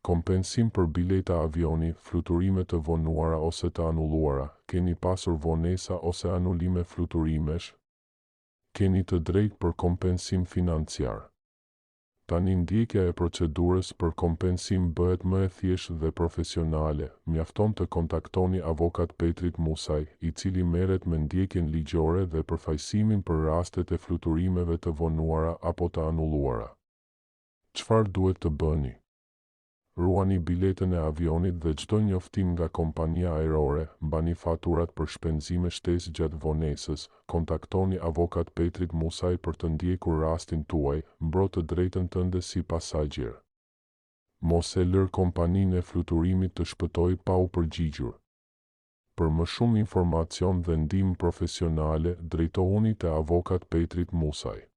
kompensim për bileta avioni, fluturime të vonuara ose të anulluara, keni pasur vonesa ose anulime fluturimesh, keni të drejtë për kompensim financiar. Tani ndjekja e procedurës për kompensim bëhet më e thjeshtë dhe profesionale. Mjafton të kontaktoni avokat Petrit Musaj, i cili merret me ndjekjen ligjore dhe përfaqësimin për rastet e fluturimeve të vonuara apo të anulluara. Çfarë duhet të bëni? Ruani biletën e avionit dhe çdo njoftim nga kompania ajrore, mbani faturat për shpenzime shtesë gjatë vonesës, kontaktoni avokat Petrit Musaj për të ndjekur rastin tuaj, mbro të drejtën tënde si pasagjer. Mos e lër kompaninë e fluturimit të shpëtojë pa u përgjigjur. Për më shumë informacion dhe ndihmë profesionale, drejtohuni te avokat Petrit Musaj.